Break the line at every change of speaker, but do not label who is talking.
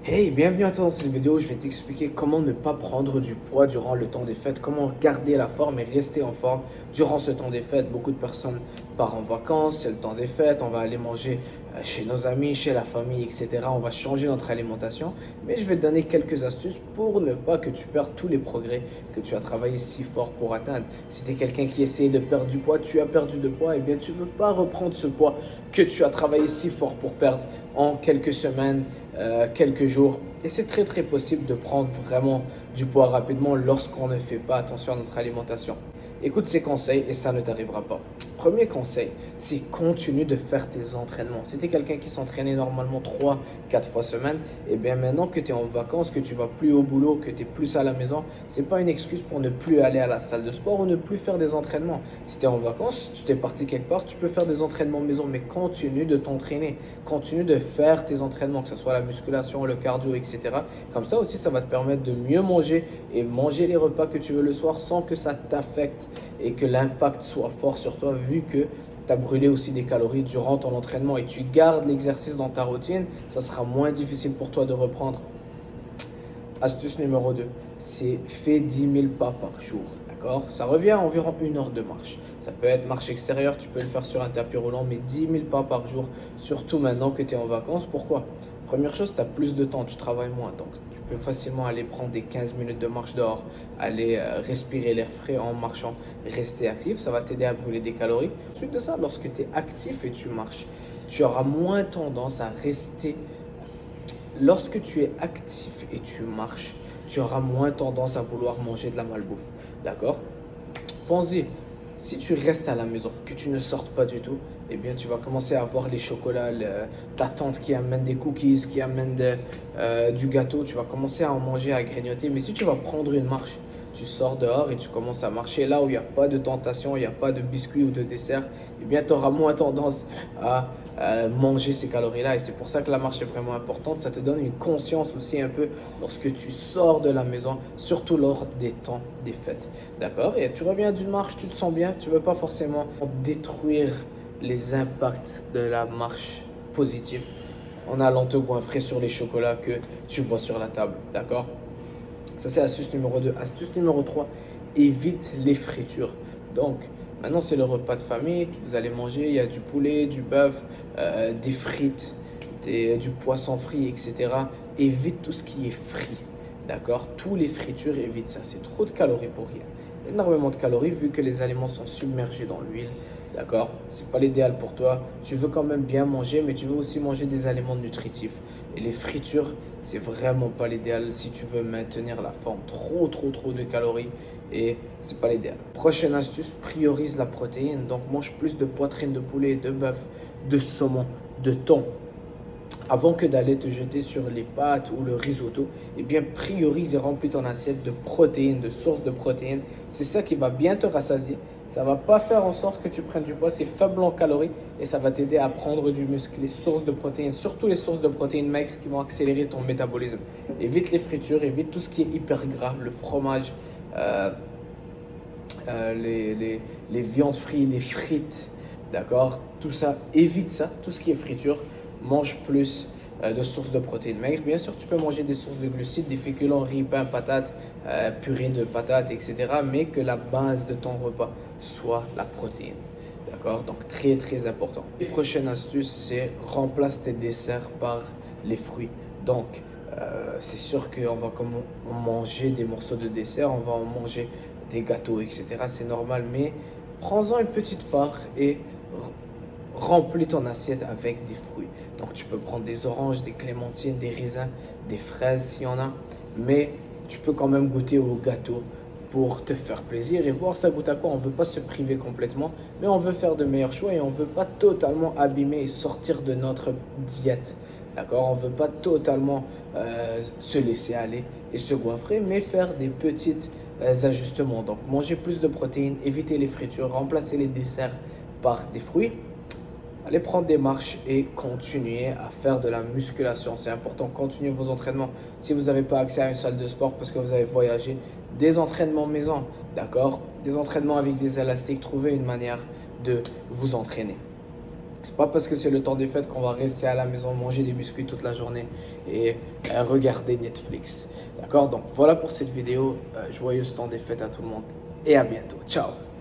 Hey, bienvenue à toi dans cette vidéo. Je vais t'expliquer comment ne pas prendre du poids durant le temps des fêtes, comment garder la forme et rester en forme durant ce temps des fêtes. Beaucoup de personnes partent en vacances, c'est le temps des fêtes, on va aller manger chez nos amis, chez la famille, etc. On va changer notre alimentation, mais je vais te donner quelques astuces pour ne pas que tu perdes tous les progrès que tu as travaillé si fort pour atteindre. Si tu es quelqu'un qui essaie de perdre du poids, tu as perdu de poids, et bien tu ne veux pas reprendre ce poids que tu as travaillé si fort pour perdre en quelques semaines, quelques jours. Et c'est très très possible de prendre vraiment du poids rapidement lorsqu'on ne fait pas attention à notre alimentation. Écoute ces conseils et ça ne t'arrivera pas. Premier conseil, c'est continue de faire tes entraînements. Si tu es quelqu'un qui s'entraînait normalement 3-4 fois semaine, et bien maintenant que tu es en vacances, que tu vas plus au boulot, que tu es plus à la maison, c'est pas une excuse pour ne plus aller à la salle de sport ou ne plus faire des entraînements. Si tu es en vacances, tu t'es parti quelque part, tu peux faire des entraînements maison, mais continue de t'entraîner. Continue de faire tes entraînements, que ce soit la musculation, le cardio, etc. Comme ça aussi, ça va te permettre de mieux manger et manger les repas que tu veux le soir sans que ça t'affecte et que l'impact soit fort sur toi vu que tu as brûlé aussi des calories durant ton entraînement et tu gardes l'exercice dans ta routine, ça sera moins difficile pour toi de reprendre. Astuce numéro 2, c'est fais 10 000 pas par jour. D'accord? Ça revient à environ 1 heure de marche. Ça peut être marche extérieure, tu peux le faire sur un tapis roulant, mais 10 000 pas par jour, surtout maintenant que tu es en vacances. Pourquoi? Première chose, tu as plus de temps, tu travailles moins. Donc, tu peux facilement aller prendre des 15 minutes de marche dehors, aller respirer l'air frais en marchant, rester actif. Ça va t'aider à brûler des calories. Ensuite de ça, lorsque tu es actif et tu marches, tu auras moins tendance à rester. Lorsque tu es actif et tu marches, tu auras moins tendance à vouloir manger de la malbouffe. D'accord? Pense-y, si tu restes à la maison, que tu ne sortes pas du tout, eh bien tu vas commencer à voir les chocolats, ta tante qui amène des cookies, qui amène du gâteau, tu vas commencer à en manger, à grignoter. Mais si tu vas prendre une marche, tu sors dehors et tu commences à marcher là où il n'y a pas de tentation, il n'y a pas de biscuits ou de dessert, eh bien tu auras moins tendance à manger ces calories-là. Et c'est pour ça que la marche est vraiment importante. Ça te donne une conscience aussi un peu lorsque tu sors de la maison, surtout lors des temps des fêtes. D'accord? Et tu reviens d'une marche, tu te sens bien, tu ne veux pas forcément détruire les impacts de la marche positive en allant te goinfrer sur les chocolats que tu vois sur la table. D'accord? Ça, c'est astuce numéro 2. Astuce numéro 3, évite les fritures. Donc, maintenant, c'est le repas de famille. Vous allez manger, il y a du poulet, du bœuf, des frites, du poisson frit, etc. Évite tout ce qui est frit. D'accord? Tous les fritures, évite ça. C'est trop de calories pour rien. Énormément de calories vu que les aliments sont submergés dans l'huile. D'accord? C'est pas l'idéal pour toi. Tu veux quand même bien manger, mais tu veux aussi manger des aliments nutritifs. Et les fritures, c'est vraiment pas l'idéal si tu veux maintenir la forme. Trop de calories et c'est pas l'idéal. Prochaine astuce, priorise la protéine. Donc mange plus de poitrine de poulet, de bœuf, de saumon, de thon. Avant que d'aller te jeter sur les pâtes ou le risotto, eh bien priorise et remplis ton assiette de protéines, de sources de protéines. C'est ça qui va bien te rassasier. Ça va pas faire en sorte que tu prennes du poids, c'est faible en calories et ça va t'aider à prendre du muscle. Les sources de protéines, surtout les sources de protéines maigres qui vont accélérer ton métabolisme. Évite les fritures, évite tout ce qui est hyper gras, le fromage, les viandes frites, les frites, d'accord? Tout ça, évite ça, tout ce qui est friture. Mange plus de sources de protéines maigres. Bien sûr, tu peux manger des sources de glucides, des féculents, riz, pain, patates, purée de patates, etc. Mais que la base de ton repas soit la protéine. D'accord? Donc, très important. La prochaine astuce, c'est remplace tes desserts par les fruits. Donc, c'est sûr qu'on va manger des morceaux de dessert, on va en manger des gâteaux, etc. C'est normal, mais prends-en une petite part et remplis ton assiette avec des fruits. Donc tu peux prendre des oranges, des clémentines, des raisins, des fraises s'il y en a. Mais tu peux quand même goûter au gâteau pour te faire plaisir et voir ça goûte à quoi. On ne veut pas se priver complètement, mais on veut faire de meilleurs choix et on ne veut pas totalement abîmer et sortir de notre diète. D'accord? On ne veut pas totalement se laisser aller et se goinfrer, mais faire des petits ajustements. Donc manger plus de protéines, éviter les fritures, remplacer les desserts par des fruits. Allez prendre des marches et continuer à faire de la musculation. C'est important, continuez vos entraînements. Si vous n'avez pas accès à une salle de sport parce que vous avez voyagé, des entraînements maison, d'accord? Des entraînements avec des élastiques, trouvez une manière de vous entraîner. C'est pas parce que c'est le temps des fêtes qu'on va rester à la maison, manger des biscuits toute la journée et regarder Netflix. D'accord? Donc voilà pour cette vidéo. Joyeux temps des fêtes à tout le monde et à bientôt. Ciao!